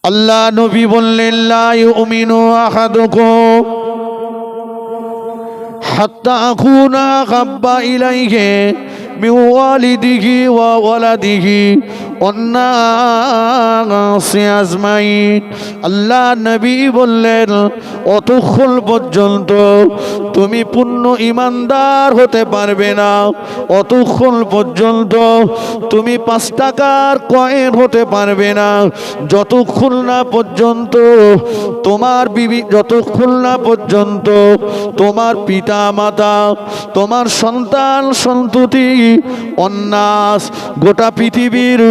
আল্লাহ নবী বললেন, লা ইউমিনু আহাদুকুম হাত্তা আকুনা আহাব্বা ইলাইহি মিন ওয়ালিদিহি ওয়া ওয়ালাদিহি ওয়ান্নাসি আজমাইন। আল্লাহ নবী বললেন, অতক্ষণ পর্যন্ত তুমি পূর্ণ ইমানদার হতে পারবে না, অতক্ষণ পর্যন্ত তুমি 5 টাকার কয়েন হতে পারবে না, যতক্ষণ না পর্যন্ত তোমার বিবি, যতক্ষণ না পর্যন্ত তোমার পিতা মাতা, তোমার সন্তান সন্ততি, অন্নাস গোটা পৃথিবীর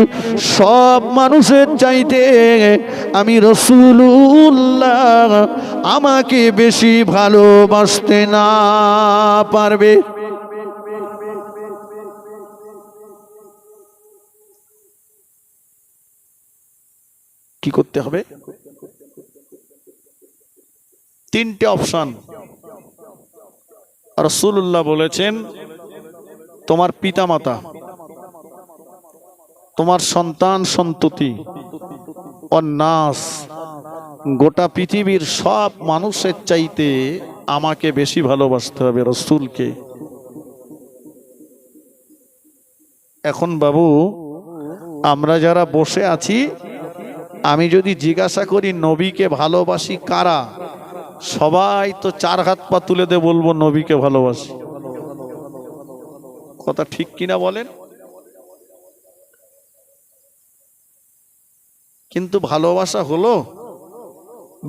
সব মানুষের চাইতে আমি রাসূলুল্লাহ আমাকে বেশি ভালোবাসতে না পারবে। কি করতে হবে? 3টে অপশন রাসূলুল্লাহ বলেছেন, তোমার পিতামাতা, তোমার সন্তান সন্ততি, অন্নাস গোটা পৃথিবীর সব মানুষের চাইতে আমাকে বেশি ভালোবাসতে হবে, রাসূলকে। এখন বাবু, আমরা যারা বসে আছি, আমি যদি জিজ্ঞাসা করি নবীকে ভালোবাসি কারা, সবাই তো 4 হাত পা তুলে দিয়ে বলবো নবীকে ভালোবাসি। কথা ঠিক কিনা বলেন? কিন্তু ভালোবাসা হলো?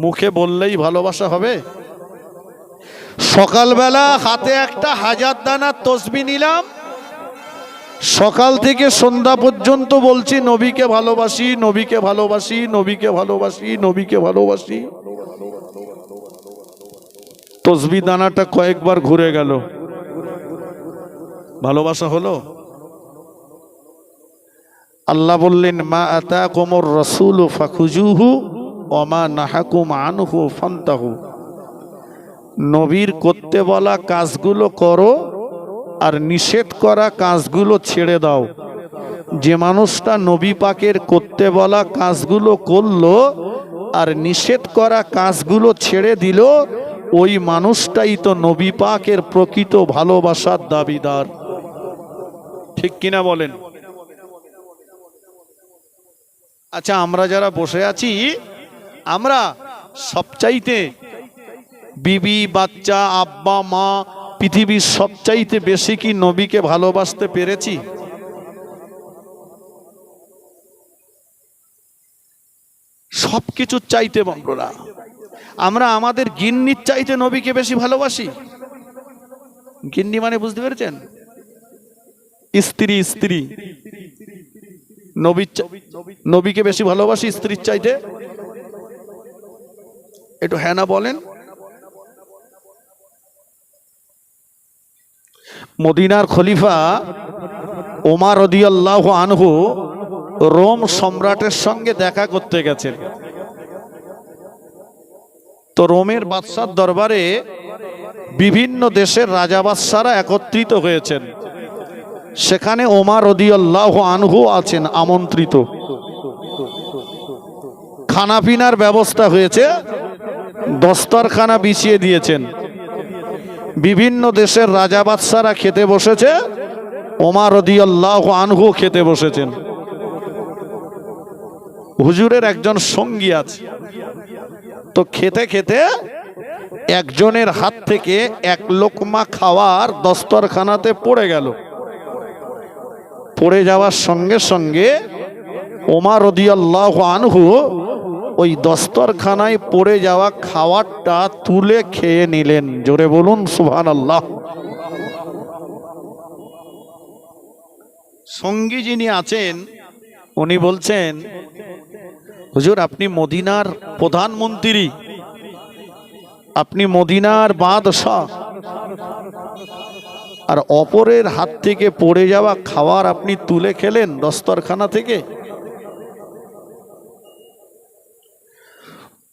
মুখে বললেই ভালোবাসা হবে? সকালবেলা হাতে একটা 1000 দানা তসবিহ নিলাম, সকাল থেকে সন্ধ্যা পর্যন্ত বলছি নবীকে ভালোবাসি, নবীকে ভালোবাসি, নবীকে ভালোবাসি, নবীকে ভালোবাসি। তসবিহ দানাটা কয়েকবার ঘুরে গেল, ভালোবাসা হলো? আল্লাহ বললেন, মা আতাকুমুর রাসূলু ফাখুজুহু ওয়া মা নাহাকুম আনহু ফান্তাহু। নবীর করতে বলা কাজগুলো করো আর নিষেধ করা কাজগুলো ছেড়ে দাও। যে মানুষটা নবী পাকের করতে বলা কাজগুলো করলো আর নিষেধ করা কাজগুলো ছেড়ে দিল, ওই মানুষটাই তো নবী পাকের প্রকৃত ভালোবাসার দাবিদার। ঠিক কিনা বলেন? আচ্ছা, আমরা যারা বসে আছি, আমরা সবচাইতে বিবি, বাচ্চা, আব্বা, মা, পৃথিবীর সবচাইতে বেশি কি নবীকে ভালোবাসতে পেরেছি? সবকিছুর চাইতে বন্ধুরা, আমরা আমাদের গিন্নির চাইতে নবীকে বেশি ভালোবাসি। গিন্নি মানে বুঝতে পেরেছেন? স্ত্রী, স্ত্রী। নবীকে বেশি ভালোবাসি স্ত্রীর চাইতে? একটু হ্যাঁ না বলেন। মদিনার খলিফা ওমর রাদিয়াল্লাহু আনহু রোম সম্রাটের সঙ্গে দেখা করতে গেছেন। তো রোমের বাদশার দরবারে বিভিন্ন দেশের রাজা বাদশারা একত্রিত হয়েছেন। সেখানে ওমর রাদিয়াল্লাহু আনহু আছেন আমন্ত্রিত। খানা পিনার ব্যবস্থা হয়েছে, দস্তরখানা বিছিয়ে দিয়েছেন। বিভিন্ন দেশের রাজা বাদশারা খেতে বসেছে, ওমর রাদিয়াল্লাহু আনহু খেতে বসেছেন। হুজুরের একজন সঙ্গী আছে। তো খেতে খেতে একজনের হাত থেকে 1 লোকমা খাওয়ার দস্তরখানাতে পড়ে গেল। পড়ে যাওয়ার সঙ্গে সঙ্গে ওমর রাদিয়াল্লাহু আনহু ওই দস্তরখানায় পড়ে যাওয়া খাবারটা তুলে খেয়ে নিলেন। জোরে বলুন সুবহানাল্লাহ। সঙ্গী যিনি আছেন উনি বলছেন, হুজুর আপনি মদিনার প্রধানমন্ত্রী, আপনি মদিনার বাদশাহ, আর অপরের হাত থেকে পড়ে যাওয়া খাবার আপনি তুলে খেলেন দস্তরখানা থেকে?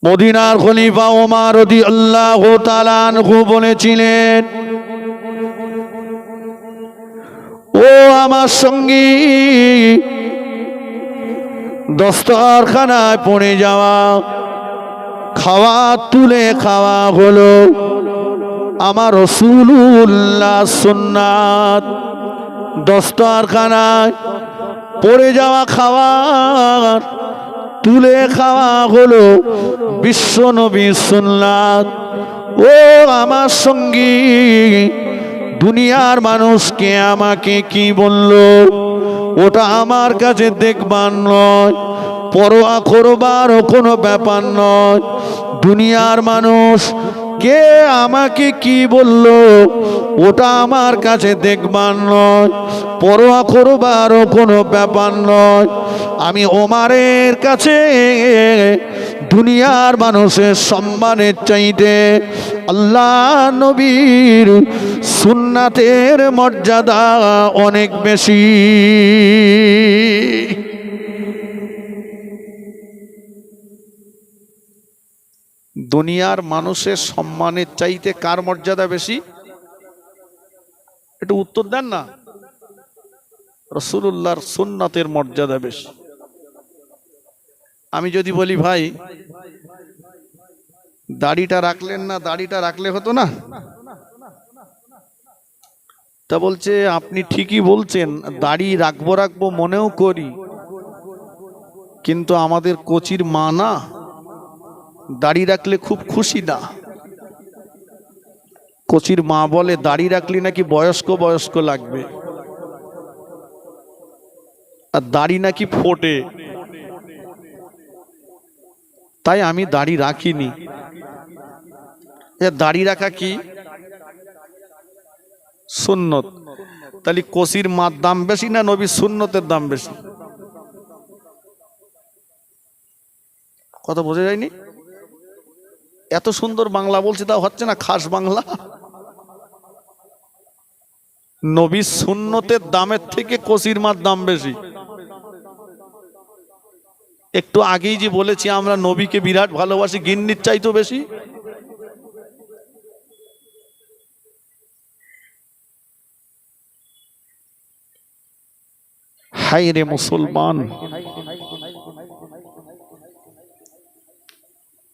মদিনার খলিফা ওমর রাদিয়াল্লাহু তাআলা আনহু বলেছিলেন, ও আমার সঙ্গী, দস্তরখানায় পড়ে যাওয়া, খাওয়া তুলে খাওয়া হলো আমার রাসূলুল্লাহ সুন্নাত। দস্তরখানায় পড়ে যাওয়া খাবার তুলে খাওয়া হলো বিশ্ব নবীর সুন্নাত। ও আমার সঙ্গী, দুনিয়ার মানুষকে আমাকে কি বললো ওটা আমার কাছে দেখবার নয়, পরোয়া করবারও কোনো ব্যাপার নয়। দুনিয়ার মানুষ কে আমাকে কি বললো ওটা আমার কাছে দেখবার নয়, পরোয়া করবারও কোনো ব্যাপার নয়। আমি ওমরের কাছে দুনিয়ার মানুষের সম্মানের চাইতে আল্লাহ নবীর সুন্নাতের মর্যাদা অনেক বেশি। দুনিয়ার মানুষের সম্মানের চাইতে কার মর্যাদা বেশি? একটু উত্তর দেন না। রাসূলুল্লাহর সুন্নাতের মর্যাদা বেশি। আমি যদি বলি ভাই দাড়িটা রাখলেন না, দাড়িটা রাখলে হতো না, তা বলছে আপনি ঠিকই বলছেন, দাড়ি রাখবো মনেও করি, কিন্তু আমাদের কোচির মা না দাড়ি রাখলে খুব খুশি না। কোচির মা বলে দাড়ি রাখলে নাকি বয়স্ক বয়স্ক লাগবে, আর দাড়ি নাকি ফোটে, তাই আমি দাড়ি রাখিনি। দাড়ি রাখা কি সুন্নত? তাহলে কোচির মার দাম বেশি না নবীর সুন্নতের দাম বেশি? কথা বোঝা যায়নি? এত সুন্দর বাংলা বলছি তাও হচ্ছে না খাস বাংলা। নবীর সুন্নতের দামের থেকে কোচির মার দাম বেশি। একটু আগেই যে বলেছি আমরা নবীকে বিরাট ভালোবাসি, গিন্নির চাইতো বেশি। হায় রে মুসলমান,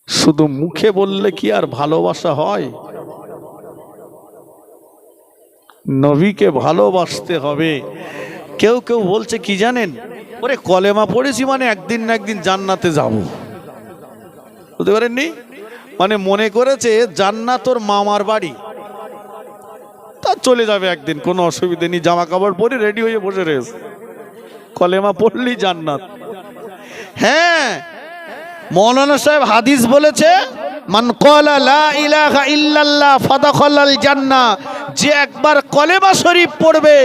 শুধু মুখে বললে কি আর ভালোবাসা হয়? নবীকে ভালোবাসতে হবে। কেউ কেউ বলছে কি জানেন, ওরে কলেমা পড়েছি মানে একদিন না একদিন জান্নাতে যাব, বুঝতে পারেননি? মানে মনে করেছে জান্নাত ওর মামার বাড়ি, তা চলে যাবে একদিন, কোনো অসুবিধা নেই, জামা কাপড় পরে রেডি হয়ে বসে রয়েছে, কলেমা পড়লি জান্নাত। হ্যাঁ, মৌলানা সাহেব হাদিস বলেছে মান ক্বালা লা ইলাহা ইল্লাল্লাহ ফাদাখালাল জান্নাহ, যে একবার কলেমা শরীফ পড়বে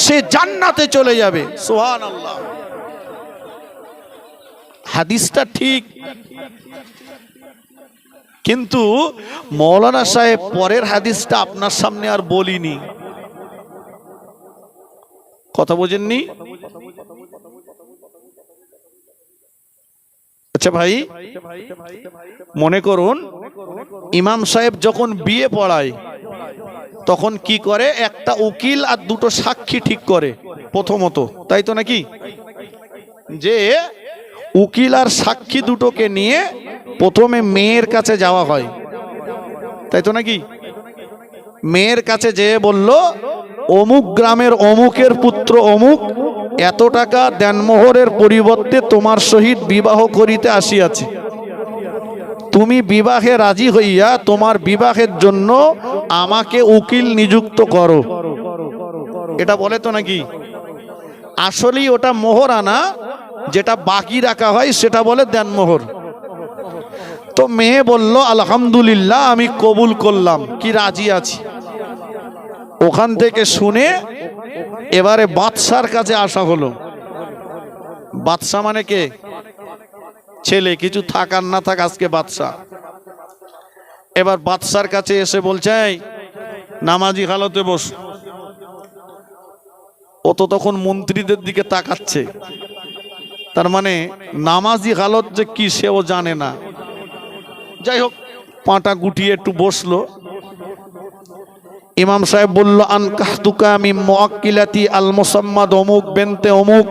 সে জান্নাতে চলে যাবে। সুবহানাল্লাহ। হাদিসটা ঠিক, কিন্তু মৌলানা সাহেব পরের হাদিসটা আপনার সামনে আর বলিনি। কথা বোঝেননি? আচ্ছা ভাই, মনে করুন ইমাম সাহেব যখন বিয়ে পড়ায় তখন কি করে, একটা উকিল আর দুটো সাক্ষী ঠিক করে প্রথমত, তাই তো নাকি? যে উকিল আর সাক্ষী দুটোকে নিয়ে প্রথমে মেয়ের কাছে যাওয়া হয়, তাই তো নাকি? মেয়ের কাছে যেয়ে বলল অমুক গ্রামের অমুকের পুত্র অমুক এত টাকা দেনমোহরের পরিবর্তে তোমার সহিত বিবাহ করিতে আসিয়াছে, তুমি বিবাহে রাজি হইয়া তোমার বিবাহের জন্য আমাকে উকিল নিযুক্ত করো। এটা বলে তো নাকি? আসলেই ওটা মোহরানা, যেটা বাকি রাখা হয় সেটা বলে দেনমোহর। তো মেয়ে বলল আলহামদুলিল্লাহ, আমি কবুল করলাম, কি রাজি আছি। ওখান থেকে শুনে এবারে বাদশার কাছে আসা হলো। বাদশা মানে কে? ছেলে, কিছু থাক আর না থাক আজকে বাদশা। এবার বাদশার কাছে এসে বলছে নামাজি হালতে বস। ও তো তখন মন্ত্রীদের দিকে তাকাচ্ছে, তার মানে নামাজি হালত যে কি সেও জানে না। যাই হোক, পাটা গুটিয়ে একটু বসলো। ইমাম সাহেব বলল আনকাহতুকা মিন মুআক্কিলাতি আল মুসাম্মাদ অমুক বেনতে অমুক,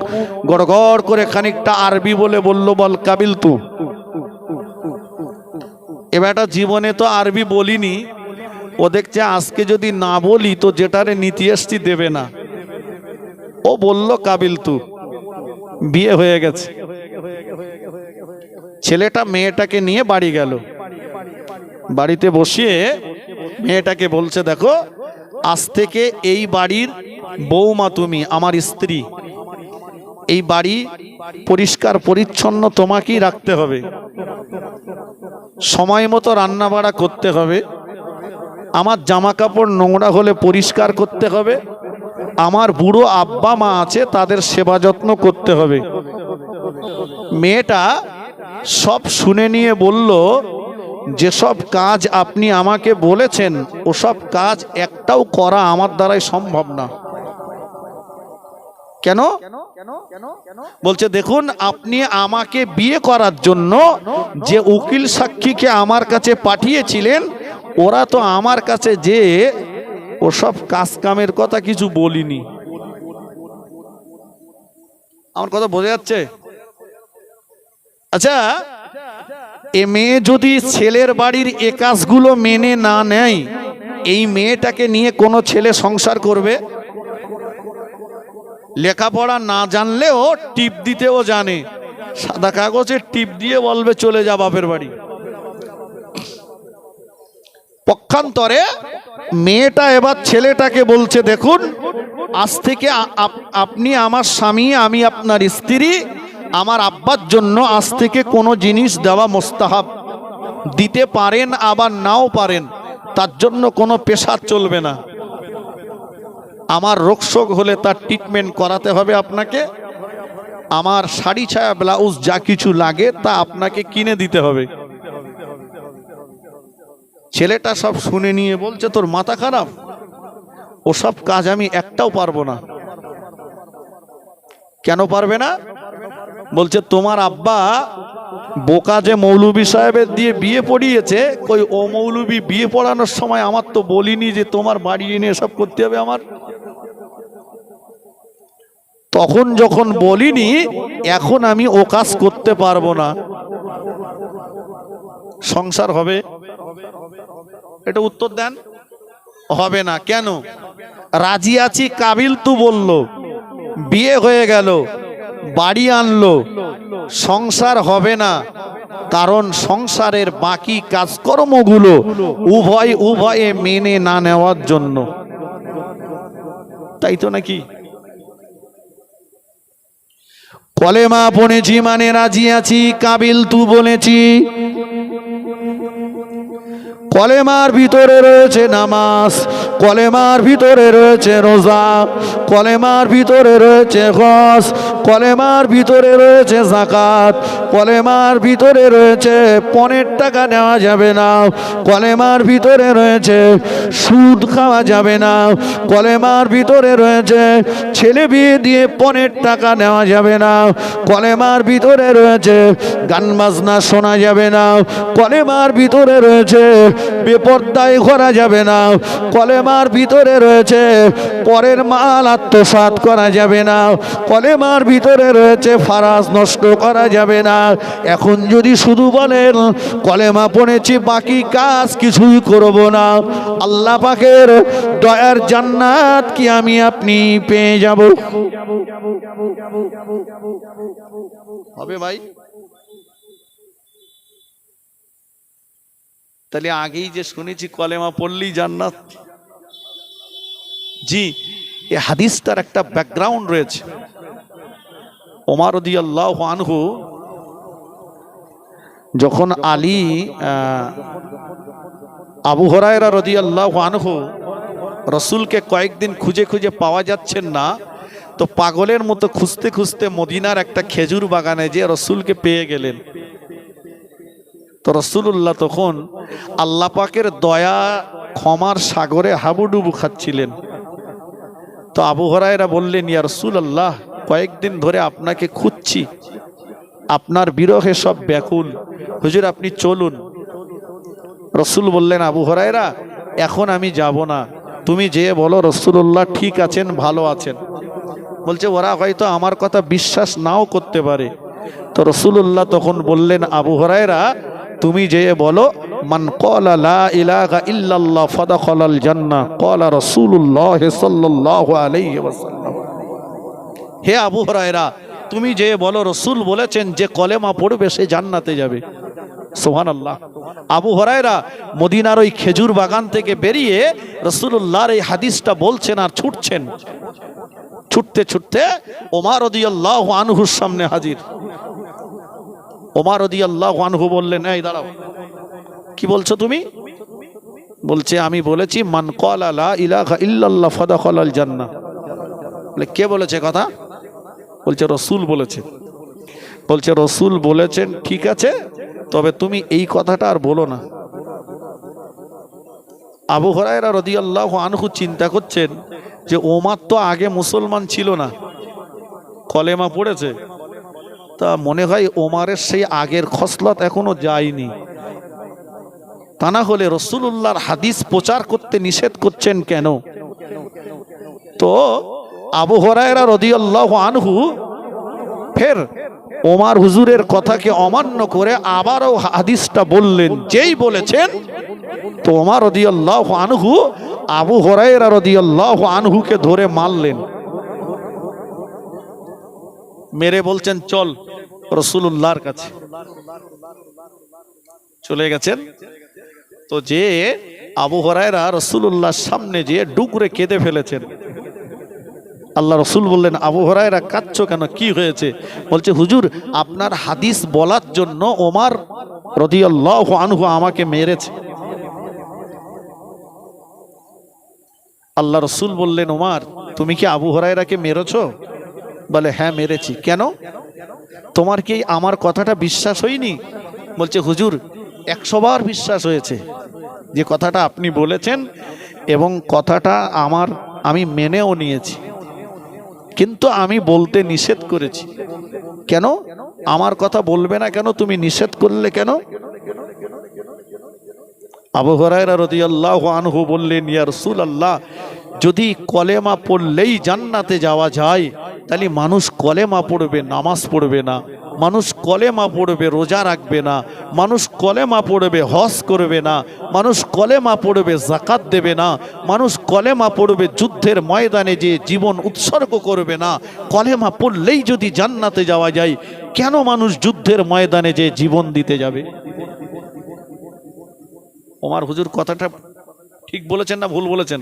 গড়গড় করে খানিকটা আরবি বলে বলল বল কাবিলতু। এবারটা জীবনে তো আরবি বলিনি, ও দেখছে আজকে যদি না বলি তো যেটারে নীতি এসছি দেবে না। ও বলল কাবিলতু, বিয়ে হয়ে গেছে। ছেলেটা মেয়েটাকে নিয়ে বাড়ি গেল। বাড়িতে বসিয়ে মেয়েটাকে বলছে, দেখো আজ থেকে এই বাড়ির বৌমা তুমি, আমার স্ত্রী। এই বাড়ি পরিষ্কার পরিচ্ছন্ন তোমাকেই রাখতে হবে, সময় মতো রান্না বাড়া করতে হবে, আমার জামা কাপড় নোংরা হলে পরিষ্কার করতে হবে, আমার বুড়ো আব্বা মা আছে তাদের সেবা যত্ন করতে হবে। মেয়েটা সব শুনে নিয়ে বলল, যেসব কাজ আপনি আমাকে বলেছেন ওসব কাজ একটাও করা আমার দ্বারাই সম্ভব না। কেন? বলছে দেখুন, আপনি আমাকে বিয়ে করার জন্য যে উকিল সাক্ষীকে আমার কাছে পাঠিয়েছিলেন, ওরা তো আমার কাছে যে ওসব কাজ কামের কথা কিছু বলিনি। আমার কথা বোঝা যাচ্ছে? আচ্ছা, এ মেয়ে যদি ছেলের বাড়ির এ কাজগুলো মেনে না নেয়, এই মেয়েটাকে নিয়ে কোনো ছেলে সংসার করবে? লেখাপড়া না জানলেও টিপ দিতেও জানে, সাদা কাগজে টিপ দিয়ে বলবে চলে যা বাপের বাড়ি। পক্ষান্তরে মেয়েটা এবার ছেলেটাকে বলছে, দেখুন আজ থেকে আপনি আমার স্বামী, আমি আপনার স্ত্রী। আমার আব্বার জন্য আজ থেকে কোনো জিনিস দেওয়া মোস্তাহাব, দিতে পারেন আবার নাও পারেন, তার জন্য কোনো পেশার চলবে না। আমার রোগশোক হলে তার ট্রিটমেন্ট করাতে হবে আপনাকে, আমার শাড়ি ছায়া ব্লাউজ যা কিছু লাগে তা আপনাকে কিনে দিতে হবে। ছেলেটা সব শুনে নিয়ে বলছে, তোর মাথা খারাপ, ওসব কাজ আমি একটাও পারবো না। কেন পারবে না? বলছে তোমার আব্বা বোকা যে মৌলবী সাহেবের দিয়ে বিয়ে পড়িয়েছে, কই ও মৌলবী বিয়ে পড়ানোর সময় আমার তো বলিনি যে তোমার বাড়ি এনে এসব করতে হবে আমার। তখন যখন বলিনি, এখন আমি ও কাজ করতে পারবো না। সংসার হবে? এটা উত্তর দেন। হবে না। কেন? রাজি আছি কাবিল তু বলল, বিয়ে হয়ে গেল, বাড়ি আনলো, সংসার হবে না। কারণ সংসারের বাকি কাজকর্মগুলো উভয়ে মেনে না নেওয়ার জন্য। তাই তো নাকি? কলেমা পড়েছি মানে রাজি আছি কাবিল তু বলেছি। কলেমার ভিতরে রয়েছে নামাজ, কলেমার ভিতরে রয়েছে রোজা, কলেমার ভিতরে রয়েছে হজ, কলেমার ভিতরে রয়েছে যাকাত, কলেমার ভিতরে রয়েছে পণের টাকা নেওয়া যাবে না, কলেমার ভিতরে রয়েছে সুদ খাওয়া যাবে না, কলেমার ভিতরে রয়েছে ছেলে বিয়ে দিয়ে পণের টাকা নেওয়া যাবে না, কলেমার ভিতরে রয়েছে গান বাজনা শোনা যাবে না, কলেমার ভিতরে রয়েছে বেপরদায় করা যাবে না, কলেমার ভিতরে রয়েছে পরের মাল আত্মসাৎ করা যাবে না, কলেমার ভিতরে রয়েছে ফারাজ নষ্ট করা যাবে না। এখন যদি শুধু বলেন কলেমা পড়েছি বাকি কাজ কিছুই করব না, আল্লাহ পাকের দয়ার জান্নাত কি আমি আপনি পেয়ে যাব? হবে ভাই? তাহলে আগেই যে শুনেছি কলেমা পড়লেই জান্নাত, জি, এই হাদিসটার একটা ব্যাকগ্রাউন্ড রয়েছে। ওমর রাদিয়াল্লাহু আনহু যখন আলী আবু হুরায়রা রাদিয়াল্লাহু আনহু রাসূলকে কয়েকদিন খুঁজে খুঁজে পাওয়া যাচ্ছেন না, তো পাগলের মতো খুঁজতে খুঁজতে মদিনার একটা খেজুর বাগানে যে রাসূলকে পেয়ে গেলেন। তো রাসূলুল্লাহ তখন আল্লাহ পাকের দয়া ক্ষমার সাগরে হাবুডুবু খাচ্ছিলেন। তো আবু হুরায়রা বললেন, ইয়া রাসূলুল্লাহ, কয়েকদিন ধরে আপনাকে খুঁজছি, আপনার বিরহে সব ব্যাকুল, হুজুর আপনি চলুন। রাসূল বললেন, আবু হুরায়রা এখন আমি যাব না, তুমি যেয়ে বলো রাসূলুল্লাহ ঠিক আছেন, ভালো আছেন। বলছে ওরা হয়তো আমার কথা বিশ্বাস নাও করতে পারে। তো রাসূলুল্লাহ তখন বললেন, আবু হুরায়রা তুমি যেয়ে বলো, মান ক্বালা লা ইলাহা ইল্লাল্লাহ ফাদাখালাল জান্নাহ ক্বালা রাসূলুল্লাহ সাল্লাল্লাহু আলাইহি ওয়াসাল্লাম। হে আবু হুরায়রা তুমি যেয়ে বলো রাসূল বলেছেন যে কলেমা পড়বে সে জান্নাতে যাবে। সুবহানাল্লাহ। আবু হুরায়রা মদিনার ওই খেজুর বাগান থেকে বেরিয়ে রাসূলুল্লাহর এই হাদিসটা বলছেন আর ছুটছেন। ছুটতে ছুটতে ওমর রাদিয়াল্লাহু আনহুর সামনে হাজির। ওমর রাদিয়াল্লাহু আনহু বললেন, এই দাঁড়াও, কি বলছো তুমি? বলছে আমি বলেছি মান ক্বালা লা ইলাহা ইল্লাল্লাহ ফাদাখালাল জান্নাহ। বলে কে বলেছে কথা? বলছে রাসূল বলেছে। বলছে রাসূল বলেছেন ঠিক আছে, তবে তুমি এই কথাটা আর বলো না। আবু হুরায়রা রাদিয়াল্লাহু আনহু চিন্তা করছেন যে ওমর তো আগে মুসলমান ছিল না, কলেমা পড়েছে, তা মনে হয় ওমরের সেই আগের খসলত এখনো যায়নি। তা না হলে রাসূলুল্লাহর হাদিস প্রচার করতে নিষেধ করছেন কেন? তো আবু হুরায়রা রাদিয়াল্লাহু আনহু ফের ওমর হুজুরের কথাকে অমান্য করে আবারও হাদিসটা বললেন। যেই বলেছেন তো ওমর রাদিয়াল্লাহু আনহু আবু হুরায়রা রাদিয়াল্লাহু আনহুকে ধরে মারলেন। মেরে বলছেন চল রাসূলুল্লাহর কাছে। চলে গেছেন। তো যে আবু হুরায়রা রাসূলুল্লাহর সামনে যে ডুকরে কেঁদে ফেলেছেন। আল্লাহ রাসূল বললেন, আবু হুরায়রা কাঁদছো কেন, কি হয়েছে? বলছে হুজুর আপনার হাদিস বলার জন্য ওমর রাদিয়াল্লাহু আনহু আমাকে মেরেছে। আল্লাহ রাসূল বললেন, ওমর তুমি কি আবু হুরায়রাকে মেরেছো? বলে হ্যাঁ মেরেছি। কেন? তোমার কি আমার কথাটা বিশ্বাস হয়নি? বলছে হুজুর 100 বার বিশ্বাস হয়েছে যে কথাটা আপনি বলেছেন, এবং কথাটা আমি মেনেও নিয়েছি, কিন্তু আমি বলতে নিষেধ করেছি। কেন আমার কথা বলবে না কেন? তুমি নিষেধ করলে কেন? আবু হুরায়রা রাদিয়াল্লাহু আনহু বললেন, ইয়া রাসূলুল্লাহ যদি কলেমা পড়লেই জান্নাতে যাওয়া যায়, তাহলে মানুষ কলেমা পড়বে নামাজ পড়বে না, মানুষ কলেমা পড়বে রোজা রাখবে না, মানুষ কলেমা পড়বে হজ করবে না, মানুষ কলেমা পড়বে যাকাত দেবে না, মানুষ কলেমা পড়বে যুদ্ধের ময়দানে যে জীবন উৎসর্গ করবে না। কলেমা পড়লেই যদি জান্নাতে যাওয়া যায়, কেন মানুষ যুদ্ধের ময়দানে যে জীবন দিতে যাবে? ওমর হুজুর কথাটা ঠিক বলেছেন না ভুল বলেছেন?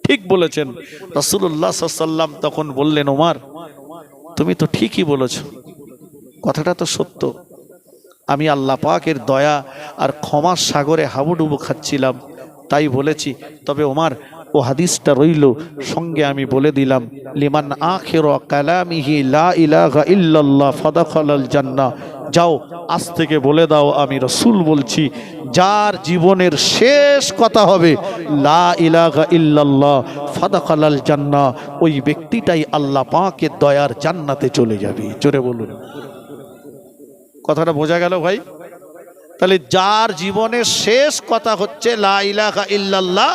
ঠিক বলেছেন। রাসূলুল্লাহ সাল্লাল্লাহু আলাইহি ওয়াসাল্লাম তখন বললেন, ওমর তুমি তো ঠিকই বলেছ, কথাটা তো সত্য। আমি আল্লাহ পাকের দয়া আর ক্ষমার সাগরে হাবুডুবু খাচ্ছিলাম, তাই বলেছি। তবে ওমর ও হাদিসটা রইল, সঙ্গে আমি বলে দিলাম, লিমান আখির কালামিহি লা ইলাহা ইল্লাল্লাহ ফাদাখালাল জান্নাহ। যাও আজ থেকে বলে দাও আমি রাসূল বলছি, যার জীবনের শেষ কথা হবে লা ইলাহা ইল্লাল্লাহ ফাদাখালাল জান্নাহ, ওই ব্যক্তিটাই আল্লাহ পাকের দয়ার জান্নাতে চলে যাবে। জোরে বলুন। কথাটা বোঝা গেল ভাই? তাহলে যার জীবনের শেষ কথা হচ্ছে লা ইলাহা ইল্লাল্লাহ,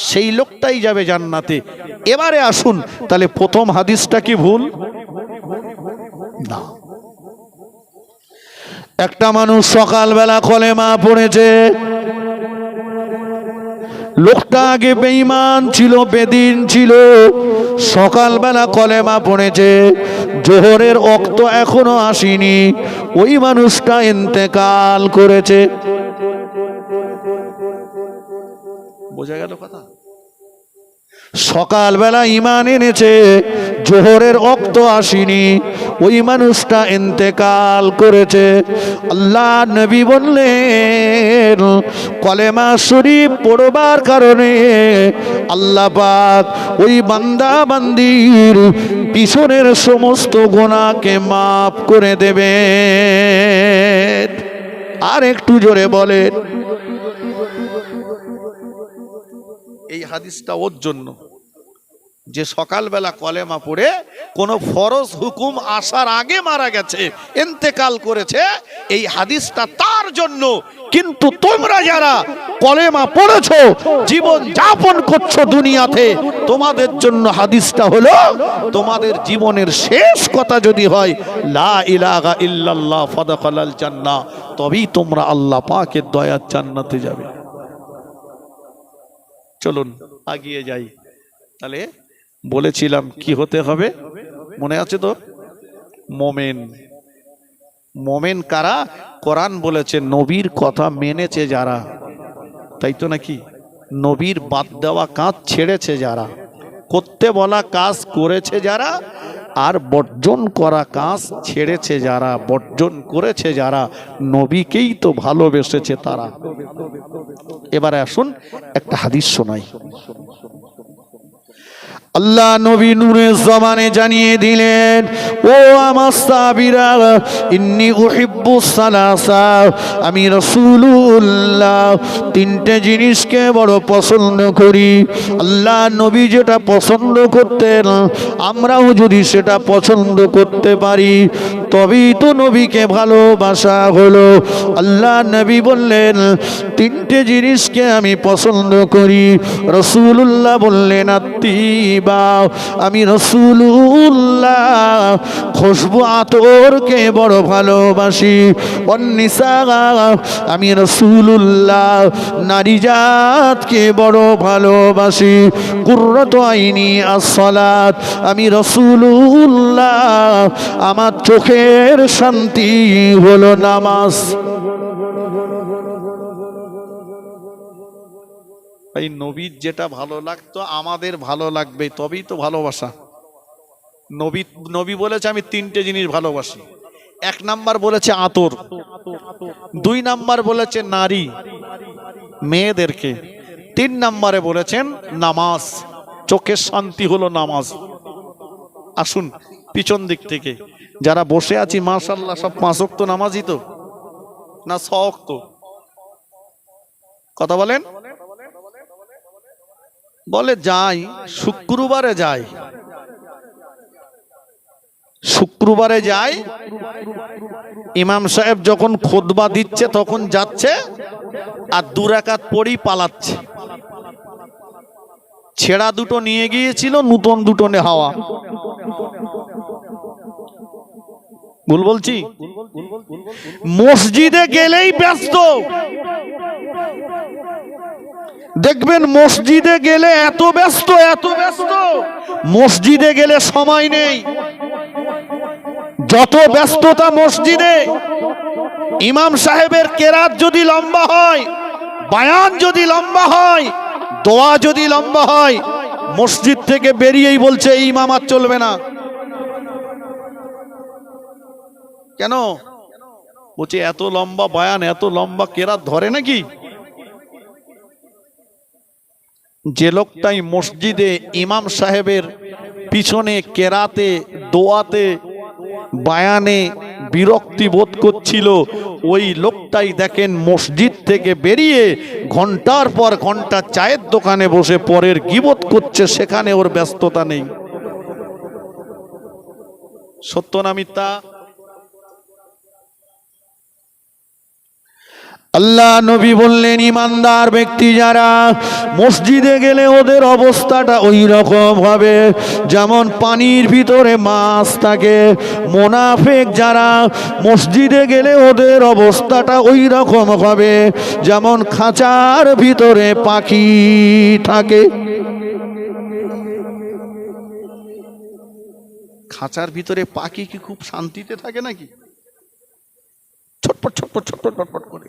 সেই লোকটাই যাবে জান্নাতে। এবারে আসুন, তাহলে প্রথম হাদিসটা কি ভুল? না। একটা মানুষ সকালবেলা কলেমা পড়েছে, লোকটা আগে বেঈমান ছিল, বেদিন ছিল, সকালবেলা কলেমা পড়েছে, জোহরের ওয়াক্ত এখনো আসেনি, ওই মানুষটা ইন্তেকাল করেছে। বোঝা গেল কথা? সকালবেলা ঈমান এনেছে, জোহরের ওয়াক্ত আসেনি, ওই মানুষটা ইন্তেকাল করেছে। আল্লাহ নবী বললেন, কলেমা শরীফ পড়বার কারণে আল্লাহ পাক ওই বান্দা বান্দির পিছনের সমস্ত গুনাহকে মাফ করে দেবেন। আর একটু জোরে বলেন। এই হাদিসটা ওর জন্য যে সকালবেলা কলেমা পড়ে কোন ফরজ হুকুম আসার আগে মারা গেছে, ইন্তেকাল করেছে, এই হাদিসটা তার জন্য। কিন্তু তোমরা যারা কলেমা পড়েছো, জীবন যাপন করছো দুনিয়াতে, তোমাদের জন্য হাদিসটা হলো তোমাদের জীবনের শেষ কথা যদি হয় লা ইলাহা ইল্লাল্লাহ ফাদাখালাল জান্নাহ, তবেই তোমরা আল্লাহ পাকের দয়ার জান্নাতে যাবে। চলুন এগিয়ে যাই। তাহলে বলেছিলাম কি হতে হবে, মনে আছে তো? মোমেন। মোমেন কারা? কোরআন বলেছে নবীর কথা মেনেছে যারা, তাই তো নাকি? নবীর বাদ দেওয়া কাজ ছেড়েছে যারা, করতে বলা কাজ করেছে যারা, আর বর্জন করা কাজ ছেড়েছে যারা, বর্জন করেছে যারা, নবীকেই তো ভালোবেসেছে তারা। এবারে আসুন একটা হাদিস শোনাই। আল্লাহ নবী নূরের জবানে জানিয়ে দিলেন, ও আমার সাহাবীরা, ইন্নী উহিব্বুস সালাসা, আমি রাসূলুল্লাহ তিনটে জিনিসকে বড় পছন্দ করি। আল্লাহ নবী যেটা পছন্দ করতেন, আমরাও যদি সেটা পছন্দ করতে পারি তবেই তো নবীকে ভালোবাসা হলো। আল্লাহ নবী বললেন তিনটে জিনিসকে আমি পছন্দ করি। রাসূলুল্লাহ বললেন আত্তিবা, আমি রাসূলুল্লাহ খুশবু আতরকে বড় ভালোবাসি। অন্নিসা, আমি রাসূলুল্লাহ নারী জাতকে বড় ভালোবাসি। কুররাতু আইনি আস-সালাত, আমি রাসূলুল্লাহ আমার চোখের শান্তি হলো নামাজ। এই নবীর যেটা ভালো লাগতো আমাদের ভালো লাগবে, তবেই তো ভালোবাসা। নবী বলেছে আমি তিনটে জিনিস ভালোবাসি। এক নাম্বার বলেছে আতর, দুই নাম্বার বলেছে নারী মেয়েদেরকে, তিন নাম্বারে বলেছেন নামাজ, চোখের শান্তি হলো নামাজ। আসুন পিছন দিক থেকে যারা বসে আছি, মাশাআল্লাহ সব 5 ওয়াক্ত নামাজি তো না 6 ওয়াক্ত? কথা বলেন। বলে যাই, শুক্রবারে যাই, শুক্রবারে যাই। ইমাম সাহেব যখন খুতবা দিচ্ছে তখন যাচ্ছে আর 2 রাকাত পড়ি পালাচ্ছে। ছেঁড়া দুটো নিয়ে গিয়েছিল, নতুন দুটো হাওয়া। ভুল বলছি? মসজিদে গেলেই ব্যস্ত, দেখবেন মসজিদে গেলে এত ব্যস্ত, এত ব্যস্ত, মসজিদে গেলে সময় নেই। যত ব্যস্ততা মসজিদে, ইমাম সাহেবের কেরাত যদি লম্বা হয়, বায়ান যদি লম্বা হয়, দোয়া যদি লম্বা হয়, মসজিদ থেকে বেরিয়েই বলছে এই ইমাম আর চলবে না। কেন? বলছে এত লম্বা বায়ান, এত লম্বা কেরাত ধরে নাকি? যে লোকটাই মসজিদে ইমাম সাহেবের পিছনে কেরাতে, দোয়াতে, বায়ানে বিরক্তি বোধ করছিল, ওই লোকটাই দেখেন মসজিদ থেকে বেরিয়ে ঘন্টার পর ঘন্টা চায়ের দোকানে বসে পরের গীবত করছে, সেখানে ওর ব্যস্ততা নেই। সত্য না মিথ্যা? আল্লাহ নবী বললেন ইমানদার ব্যক্তি যারা মসজিদে গেলে ওদের অবস্থাটা ওই রকম হবে যেমন পানির ভিতরে মাছ থাকে। মুনাফিক যারা মসজিদে গেলে ওদের অবস্থাটা ওই রকম হবে যেমন খাঁচার ভিতরে পাখি থাকে। খাঁচার ভিতরে পাখি কি খুব শান্তিতে থাকে নাকি? ছটপট ছটপট ছটপট ছটপট করে।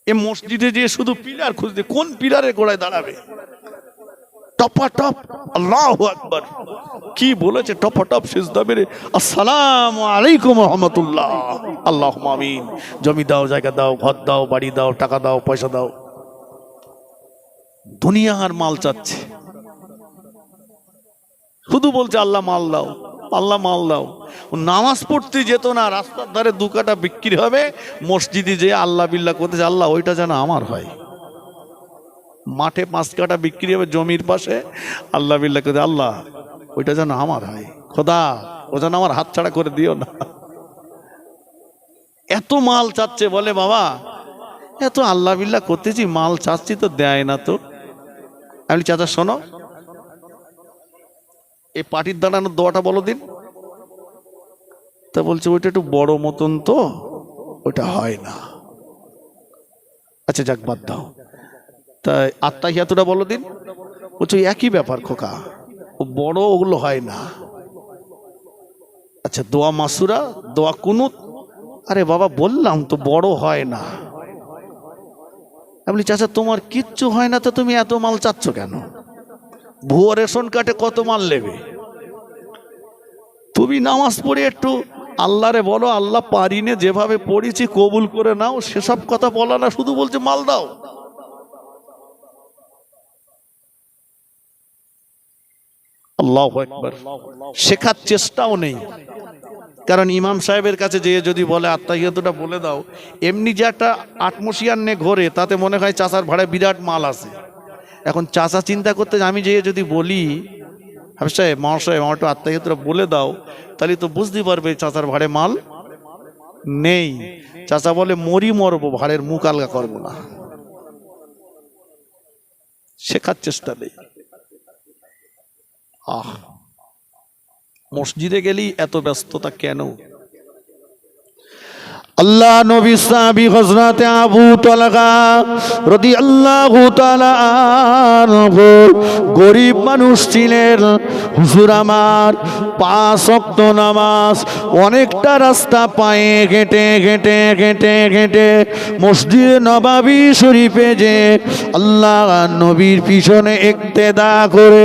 এ মসজিদে যে শুধু পিলার খুঁজতে, কোন পিলারের গোড়ায় দাঁড়াবে? টপাটপ আল্লাহু আকবার, কি বলেছে? টপাটপ সিজদা মেরে আসসালামু আলাইকুম ওয়া রাহমাতুল্লাহ, আল্লাহুম্মা আমিন। জমি দাও, জায়গা দাও, ঘর দাও, বাড়ি দাও, টাকা দাও, পয়সা দাও, দুনিয়ার মাল চাচ্ছে। শুধু বলছে আল্লাহ মাল দাও, আল্লাহ মাল দাও। নামাজ পড়তে যেত না, রাস্তার ধারে 2 কাটা বিক্রি হবে, মসজিদে যে আল্লাহ বিল্লাহ করতেছে, আল্লাহ ওইটা যেন আমার হয়। মাঠে 5 কাঠা বিক্রি হবে জমির পাশে, আল্লাহ বিল্লাহ করে, আল্লাহ ওইটা যেন আমার হয়, খোদা ও যেন আমার হাত ছাড়া করে দিও না। এত মাল চাচ্ছে, বলে বাবা এত আল্লাহ বিল্লাহ করতেছি, মাল চাচ্ছি তো দেয় না তো। আমি চাচা শোনো, এই পাটির দাঁড়ানোর দোয়াটা বলো দিন। তা বলছে ওইটা একটু বড় মতন তো, ওটা হয় না। আচ্ছা যাক, বাদ দাও। তাই আত্তাহিয়াতুটা বলো দিন। বলছে একই ব্যাপার খোকা, ও বড়, ওগুলো হয় না। আচ্ছা দোয়া মাসুরা, দোয়া কুনুত, আরে বাবা বললাম তো বড় হয় না। আমি বলি চাচা তোমার কিচ্ছু হয় না তো তুমি এত মাল চাচ্ছ কেন? ভুয়ো রেশন কার্ডে কত মাল নেবে? তুমি নামাজ পড়ে একটু আল্লাহরে বলো, আল্লাহ পারিনে যেভাবে পড়েছি কবুল করে নাও, সেসব কথা বলা না, শুধু বলছে মাল দাও। আল্লাহু আকবার। শেখার চেষ্টাও নেই। কারণ ইমাম সাহেবের কাছে যেয়ে যদি বলে আত্তাহিয়াতুটা বলে দাও, এমনি যে একটা আটমোসিয়ার নে ঘোরে, তাতে মনে হয় চাচার ভাড়ায় বিরাট মাল আছে। এখন চাচা চিন্তা করতে, আমি যেয়ে যদি বলি হাফেজ সাহেব, মহাশয় আমার একটু আত্তাহিয়াতুটা বলে দাও, তাহলে তো বুঝতে পারবে চাচার ভাড়ে মাল নেই। চাচা বলে মরি মরবো, ভাড়ের মুখ আলগা করবো না। শেখার চেষ্টা নেই। মসজিদে গেলি এত ব্যস্ততা কেন? আল্লাহ নবী সাহাবী হযরত আবু তালহা রাদিয়াল্লাহু তাআলা আনহু গরীব মানুষ ছিলেন। হুজুর আমার 5 ওয়াক্ত নামাজ অনেকটা রাস্তা পায়ে হেঁটে হেঁটে হেঁটে হেঁটে মসজিদে নববী শরীফে যে আল্লাহ নবীর পিছনে ইক্তেদা করে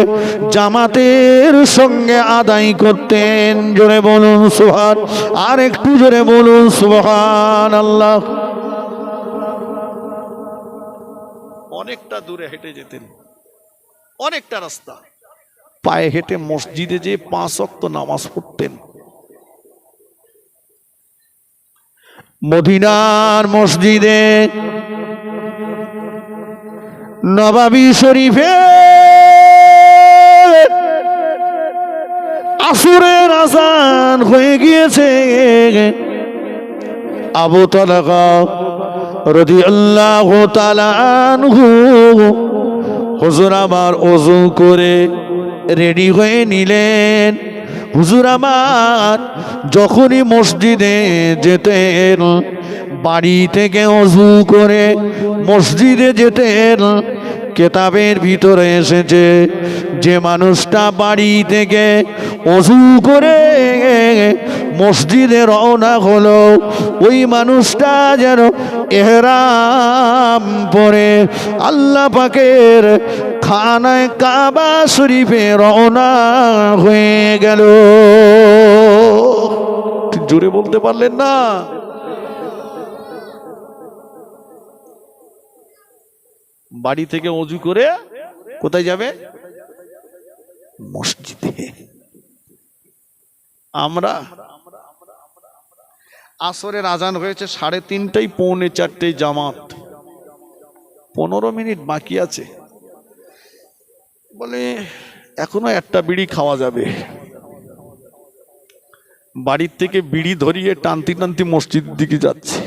জামাতের সঙ্গে আদায় করতেন। জোরে বলুন সুবহান, আর একটু জোরে বলুন সুবহান আল্লাহ। অনেকটা দূরে হেঁটে যেতেন, অনেকটা রাস্তা পায়ে হেঁটে মসজিদে যে 5 ওয়াক্ত নামাজ পড়তেন। মদিনার মসজিদে নববী শরীফে আসরের আযান হয়ে গিয়েছে। আবু তালহা রাদিয়াল্লাহু তাআলা আনহু হুজুর আমার ওযু করে রেডি হয়ে নিলেন। হুজুর আমার যখনই মসজিদে যেতেন, বাড়ি থেকে ওযু করে মসজিদে যেতেন, কেতাবের ভিতরে এসেছে যে মানুষটা বাড়ি থেকে ওযু করে মসজিদে রওনা হলো, ওই মানুষটা যেন ইহরাম পরে আল্লাহ পাকের খানায় কাবা শরীফে রওনা হয়ে গেল। জোরে বলতে পারলেন না? বাড়ি থেকে ওযু করে কোথায় যাবে? মসজিদে। আমরা আসরের আজান হয়েছে 3:30, 3:45 জামাত, 15 মিনিট বাকি আছে। বলে এখনো একটা বিড়ি খাওয়া যাবে। বাড়ির থেকে বিড়ি ধরিয়ে টানতি টানতি মসজিদের দিকে যাচ্ছে।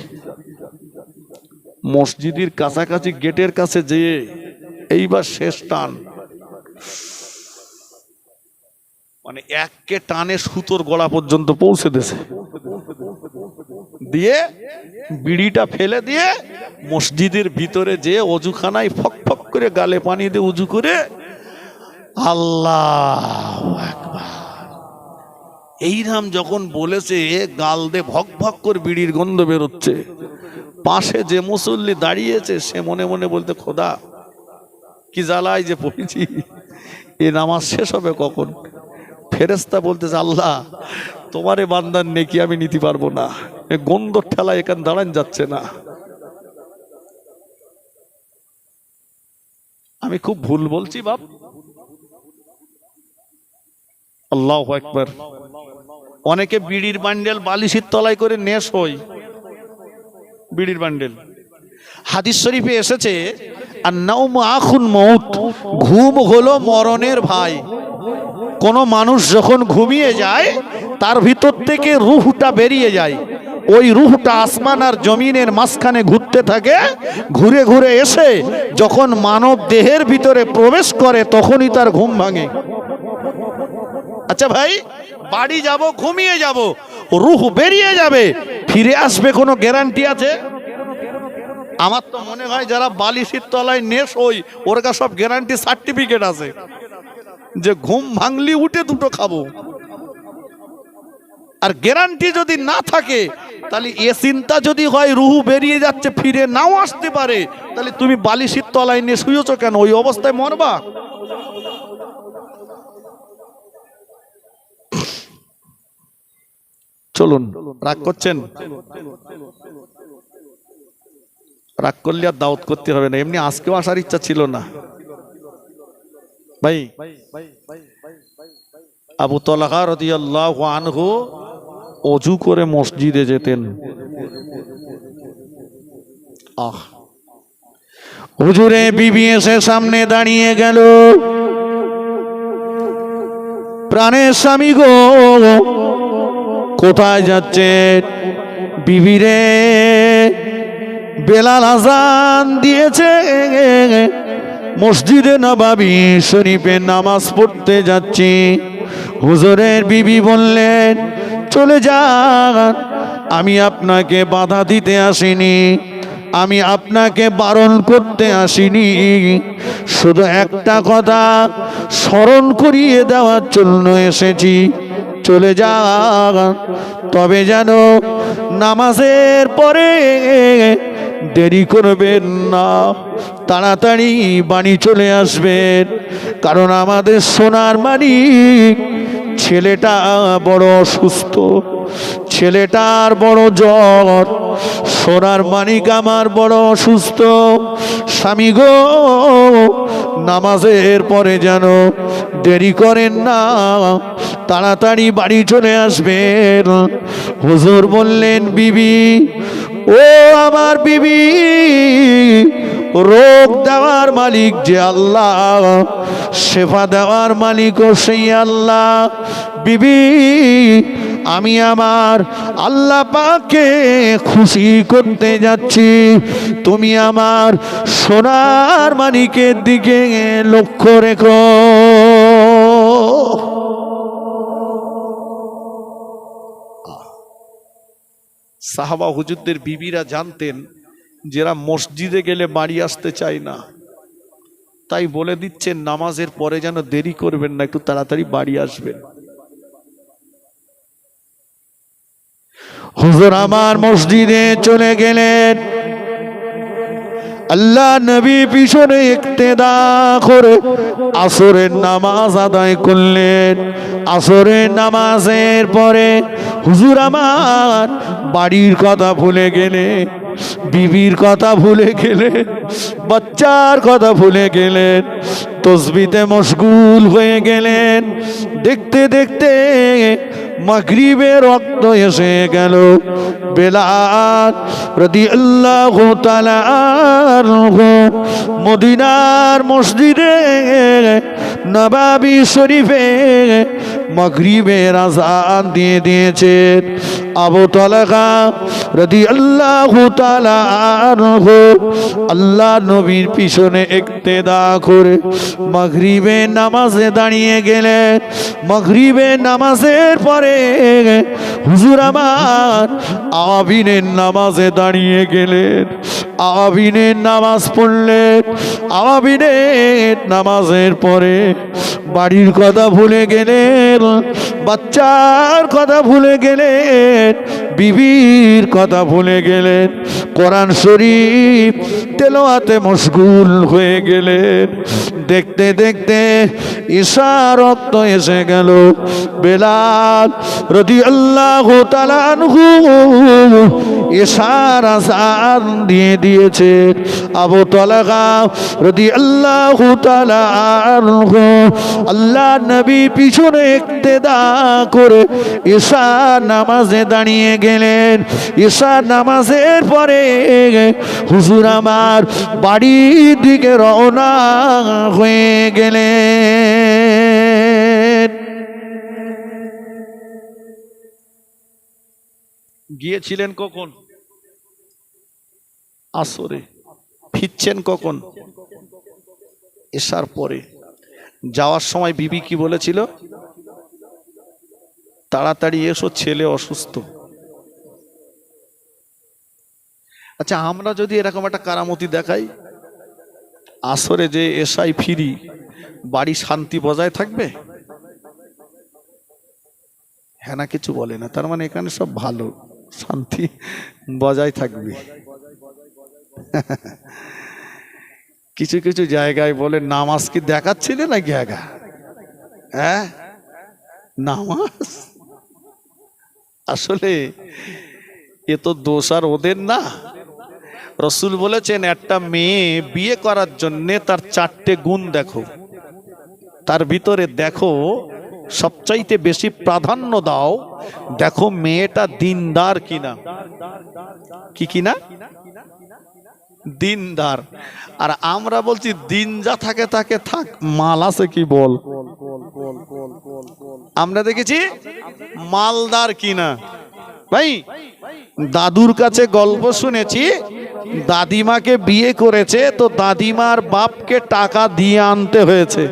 মসজিদের কাছাকাছি গেটের কাছে যেয়ে এইবার শেষ টান, মানে এককে টানে সুতোর গলা পর্যন্ত পৌঁছে দিয়েছে, দিয়ে বিড়িটা ফেলে দিয়ে মসজিদের ভিতরে যে অজুখানায় ফক ফক করে গালে পানি দিয়ে উজু করে আল্লাহু আকবার এইরাম যখন বলেছে, গাল দিয়ে ভক ভক করে বিড়ির গন্ধ বেরোচ্ছে। পাশে যে মুসল্লি দাঁড়িয়েছে সে মনে মনে বলতে, খোদা কি জ্বালায় যে পড়েছি, এ নামাজ শেষ হবে কখন? ফেরেশতা বলতেছে, আল্লাহ তোমারে বান্দার নেকি আমি নিতে পারবো না, গন্ধ ঠেলা এখান দাঁড়ান যাচ্ছে না। আমি খুব ভুল বলছি বাপ? আল্লাহু আকবার। অনেকে বিড়ির বান্ডেল বালিশের তলায় করে নেশ হয়, বিড়ির বান্ডেল। হাদিস শরীফে এসেছে আর নাওমু আখুন মউত, ঘুম হলো মরণের ভাই। কোন মানুষ যখন ঘুমিয়ে যায় তার ভিতর থেকে রূহটা বেরিয়ে যায়, ওই রূহটা আসমান আর জমিনের মাঝখানে ঘুরতে থাকে, ঘুরে ঘুরে এসে যখন মানব দেহের ভিতরে প্রবেশ করে তখনই তার ঘুম ভাঙে। আচ্ছা ভাই, বাড়ি যাব, ঘুমিয়ে যাব, রূহ বেরিয়ে যাবে, ফিরে আসবে কোনো গ্যারান্টি আছে? আমার তো মনে হয় যারা বালিশের তলায় নেশ হই ওর কাছে সব গ্যারান্টি সার্টিফিকেট আছে যে ঘুম ভাঙলি উঠে দুটো খাবো। আর গ্যারান্টি যদি না থাকে তাহলে এ চিন্তা যদি হয় রুহ বেরিয়ে যাচ্ছে ফিরে নাও আসতে পারে, তাহলে তুমি বালিশের তলায় নিয়ে শুয়েছো কেন? ওই অবস্থায় মরবা। চলুন, রাগ করছেন? রাগ করলে আর দাওয়াত করতে হবে না, এমনি আজকেও আসার ইচ্ছা ছিল না ভাই। আবু তালহা রাদিয়াল্লাহু আনহু অজু করে মসজিদে যেতেন। হুজুরে বিবি এসে সামনে দাঁড়িয়ে গেল, প্রাণের স্বামী গো কোথায় যাচ্ছে? বিবি রে, বেলাল আযান দিয়েছে, মসজিদে নববী শরীফে নামাজ পড়তে যাচ্ছি। হুজুরের বিবি বললেন, চলে যান, আমি আপনাকে বাধা দিতে আসিনি, আমি আপনাকে বারণ করতে আসিনি, শুধু একটা কথা স্মরণ করিয়ে দেওয়ার জন্য এসেছি, চলে যান। তবে যেন নামাজের পরে দেরি করবেন না, তাড়াতাড়ি বাড়ি চলে আসবেন, কারণ আমাদের সোনার মানিক ছেলেটা বড় অসুস্থ, ছেলেটার বড় জ্বর, সোনার মানিক আমার বড় অসুস্থ। স্বামী গো, নামাজের পরে যেন দেরি করেন না, তাড়াতাড়ি বাড়ি চলে আসবেন। হুজুর বললেন, বিবি, ও আমার বিবি, রোগ দেওয়ার মালিক যে আল্লাহ, শেফা দেওয়ার মালিকও সেই আল্লাহ। বিবি, আমি আমার আল্লাহ পাককে খুশি করতে যাচ্ছি, তুমি আমার সোনার মানিকের দিকে লক্ষ্য রেখো। সাহাবা হুজুরদের বিবিরা জানতেন যারা মসজিদে গেলে বাড়ি আসতে চায় না, তাই বলে দিচ্ছেন নামাজের পরে যেন দেরি করবেন না, একটু তাড়াতাড়ি বাড়ি আসবেন। হুজুর আমার মসজিদে চলে গেলেন, আল্লাহ নবী পিছনে ইক্তেদা করে আসরের নামাজ আদায় করলেন। আসরের নামাজের পরে হুজুর আমার বাড়ির কথা ভুলে গেলেন, বিবির কথা ভুলে গেলেন, বাচ্চার কথা ভুলে গেলেন, তসবিতে মশগুল হয়ে গেলেন। দেখতে দেখতে মাগরিবের রক্ত এসে গেল। বেলাল রাদিয়াল্লাহু তাআলা আনহু মদিনার মসজিদে নববী শরীফে মাগরিবের আযান দিয়ে দিয়েছেন। আবু তালহা রাদিয়াল্লাহু তাআলা আনহু আল্লাহ নবীর পিছনে ইক্তেদা করে মাগরিবের নামাজে দাঁড়িয়ে গেলেন। মাগরিবের নামাজের পরে হুজুর আমার আবিনের নামাজে দাঁড়িয়ে গেলেন, আবিনের নামাজ পড়লেন। আবিনের নামাজের পরে বাড়ির কথা ভুলে গেলেন, বাচ্চার কথা ভুলে গেলেন, বিবির কথা ভুলে গেলেন, কোরআন শরীফ তেলাওয়াতে মশগুল হয়ে গেলেন। দেখতে দেখতে ঈশার রক্ত এসে গেল। বেলাল রাদিয়াল্লাহু তাআলা আনহু ঈশার আযান দিয়ে দিয়েছে। আবু তালহা রাদিয়াল্লাহু তাআলা আনহু আল্লাহ নবী পিছনে ইক্তেদা করে ঈশা নামাজে দাঁড়িয়ে গেলেন। ঈশা নামাজের পরে হুজুর আমার তার বাড়ির দিকে রওনা হয়ে গেলেন। গিয়েছিলেন কখন? আসরে। ফিরছেন কখন? এশার পরে। যাওয়ার সময় বিবি কি বলেছিল? তাড়াতাড়ি এসো, ছেলে অসুস্থ। আচ্ছা, আমরা যদি এরকম একটা কারামতি দেখাই, আসরে যে এশায় ফিরি, বাড়ি শান্তি বজায় থাকবে? হ্যাঁ না কিছু বলে না, তার মানে এখানে সব ভালো, শান্তি বজায় থাকবে। কিছু কিছু জায়গায় বলে নামাজ কি দেখাচ্ছিলে না গেগা? হ্যাঁ, নামাজ আসলে এ তো দোষ আর ওদের না। রসুল বলেছেন একটা মেয়ে বিয়ে করার জন্য তার 4টে গুণ দেখো, তার ভিতরে দেখো সবচাইতে বেশি প্রাধান্য দাও, দেখো মেয়েটা দিনদার কিনা। কি কিনা? দিনদার। আর আমরা বলছি দিন যা থাকে তাকে থাক, মাল আছে কি বল। আমরা দেখেছি মালদার কিনা। ভাই, দাদুর কাছে গল্প শুনেছি, দাদিমাকে বিয়ে করেছে তো দাদিমার বাপকে টাকা দিয়ে আনতে হয়েছে,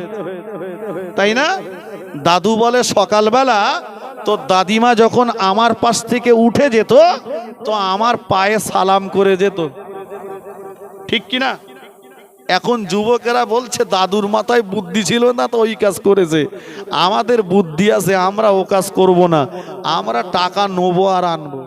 তাই না? দাদু বলে সকালবেলা তো দাদিমা যখন আমার পাশ থেকে উঠে যেত তো আমার পায়ে সালাম করে যেত, ঠিক কিনা? এখন যুবকেরা বলছে দাদুর মাথায় বুদ্ধি ছিল না তো ওই কাজ করেছে, আমাদের বুদ্ধি আছে, আমরা ও কাজ করব না, আমরা টাকা নেবো আর আনবো।